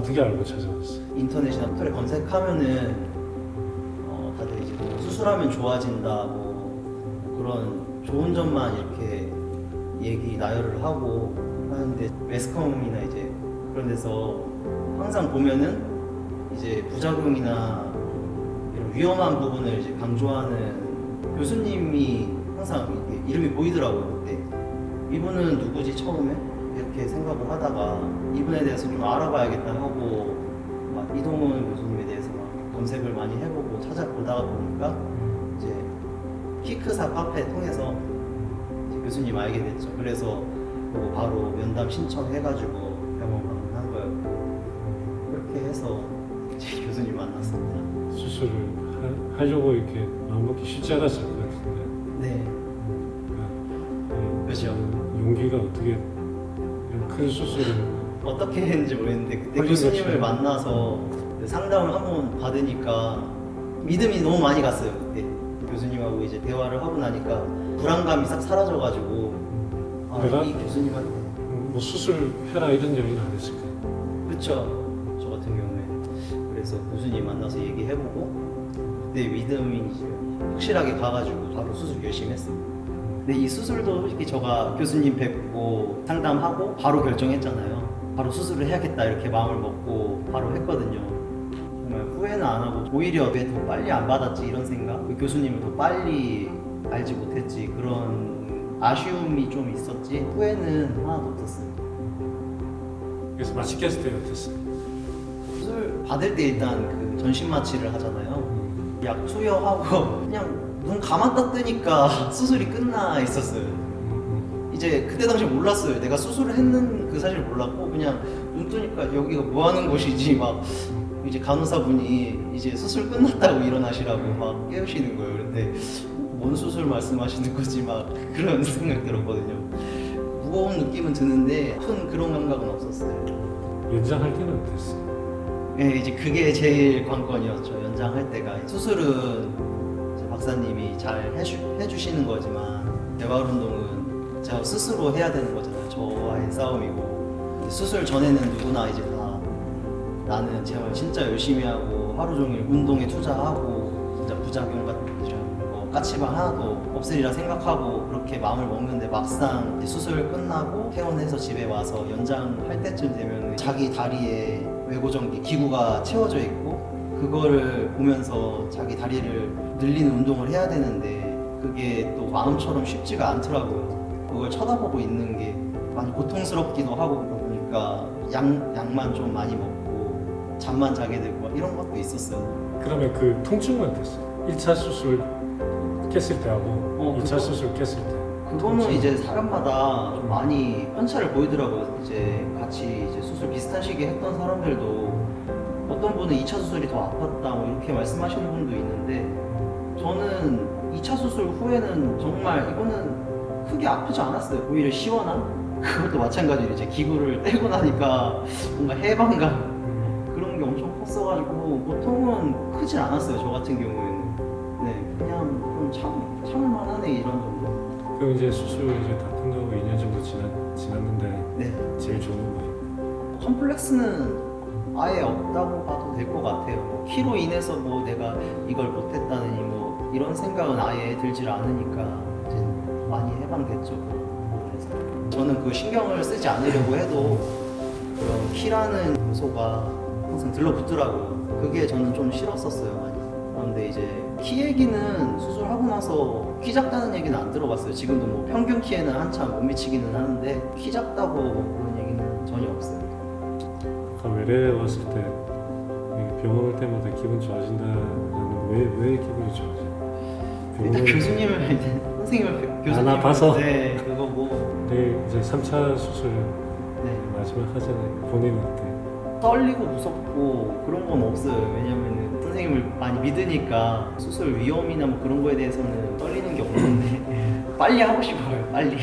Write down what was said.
어떻게 알고 찾아왔어요? 인터넷이나 포털에 검색하면은 다들 이제 뭐 수술하면 좋아진다 뭐 그런 좋은 점만 이렇게 얘기 나열을 하고 하는데 매스컴이나 이제 그런 데서 항상 보면은 이제 부작용이나 이런 위험한 부분을 이제 강조하는 교수님이 항상 이렇게 이름이 보이더라고요. 그때 이분은 누구지 처음에 이렇게 생각을 하다가 이분에 대해서 좀 알아봐야겠다 하고 막 이동훈 교수님에 대해서 막 검색을 많이 해보고 찾아보다가 보니까 이제 키크사 카페 통해서 이제 교수님 알게 됐죠. 그래서 보고 바로 면담 신청해가지고 병원 한 거였고 그렇게 해서 이제 교수님 만났습니다. 수술을 하려고 이렇게 마음먹기 쉽지 않았을 것 같은데. 네, 그렇죠. 용기가 어떻게 이런 큰 수술을 어떻게 했는지 모르겠는데 그때 홀린 교수님을 것처럼. 만나서 상담을 한번 받으니까 믿음이 너무 많이 갔어요. 그때 교수님하고 이제 대화를 하고 나니까 불안감이 싹 사라져가지고 내가? 이 교수님한테 뭐 수술해라 이런 얘기는 안 했을 거예요. 그쵸. 저 같은 경우에 그래서 교수님 만나서 얘기해보고 그때 믿음이 이제 확실하게 가가지고 바로 수술 열심히 했습니다. 근데 이 수술도 솔직히 제가 교수님 뵙고 상담하고 바로 결정했잖아요. 바로 수술을 해야겠다 이렇게 마음을 먹고 바로 했거든요. 정말 후회는 안 하고 오히려 왜 더 빨리 안 받았지 이런 생각, 그 교수님을 더 빨리 알지 못했지 그런 아쉬움이 좀 있었지 후회는 하나도 없었어요. 그래서 마취 했을 때 어땠어요? 수술 받을 때 일단 그 전신 마취를 하잖아요. 약 투여하고 그냥 눈 감았다 뜨니까 수술이 끝나 있었어요. 이제 그때 당시 몰랐어요. 내가 수술을 했는 그 사실을 몰랐고 그냥 눈 뜨니까 여기가 뭐 하는 곳이지 막 이제 간호사분이 이제 수술 끝났다고 일어나시라고 막 깨우시는 거예요. 근데 뭔 수술 말씀하시는 거지 막 그런 생각 들었거든요. 무거운 느낌은 드는데 큰 그런 감각은 없었어요. 연장할 때는 어땠어요? 네, 이제 그게 제일 관건이었죠. 연장할 때가 수술은 이제 박사님이 잘 해주시는 거지만 재활 운동은 제가 스스로 해야 되는 거잖아요. 저와의 싸움이고 수술 전에는 누구나 이제 다 나는 재활 진짜 열심히 하고 하루 종일 운동에 투자하고 진짜 부작용 같은 뭐 까치발 하나도 없으리라 생각하고 그렇게 마음을 먹는데 막상 이제 수술 끝나고 퇴원해서 집에 와서 연장할 때쯤 되면 자기 다리에 외고정기 기구가 채워져 있고 그거를 보면서 자기 다리를 늘리는 운동을 해야 되는데 그게 또 마음처럼 쉽지가 않더라고요. 그걸 쳐다보고 있는 게 많이 고통스럽기도 하고 그러다 보니까 약만 좀 많이 먹고 잠만 자게 되고 이런 것도 있었어요. 그러면 그 통증은 어땠어요? 1차 수술 깼을 때하고 2차 수술 깼을 때. 그거는 이제 사람마다 좀 많이 편차를 보이더라고요. 이제 같이 이제 수술 비슷한 시기에 했던 사람들도 어떤 분은 2차 수술이 더 아팠다 뭐 이렇게 말씀하시는 분도 있는데 저는 2차 수술 후에는 정말 이거는 크게 아프지 않았어요. 오히려 시원한? 그것도 마찬가지로 이제 기구를 떼고 나니까 뭔가 해방감 그런 게 엄청 컸어가지고 보통은 크진 않았어요. 저 같은 경우에는. 네, 그냥 좀 참을만 하네 이런 정도. 그럼 이제 수술 이제 다 끝나고 2년 정도 지났는데 네. 제일 좋은 거. 컴플렉스는 아예 없다고 봐도 될 것 같아요. 뭐 키로 인해서 뭐 내가 이걸 못했다느니 뭐 이런 생각은 아예 들질 않으니까 이제 많이 해방됐죠. 그래서 저는 그 신경을 쓰지 않으려고 해도 그런 키라는 요소가 항상 들러붙더라고요. 그게 저는 좀 싫었었어요 많이. 그런데 이제 키 얘기는 수술하고 나서 키 작다는 얘기는 안 들어봤어요. 지금도 뭐 평균 키에는 한참 못 미치기는 하는데 키 작다고 그런 얘기는 전혀 없어요. 아까 외래 왔을 때 병원 올 때마다 기분 좋아진다는 왜 기분이 좋아져요? 일단 교수님을 이제 선생님을 교수님을 봐서? 네 그거고 내일 이제 3차 수술 네 마지막 하잖아요. 본인은 어때? 떨리고 무섭고 그런 건 없어요. 왜냐면은 선생님을 많이 믿으니까 수술 위험이나 뭐 그런 거에 대해서는 떨리는 게 없는데 빨리 하고 싶어요. 빨리.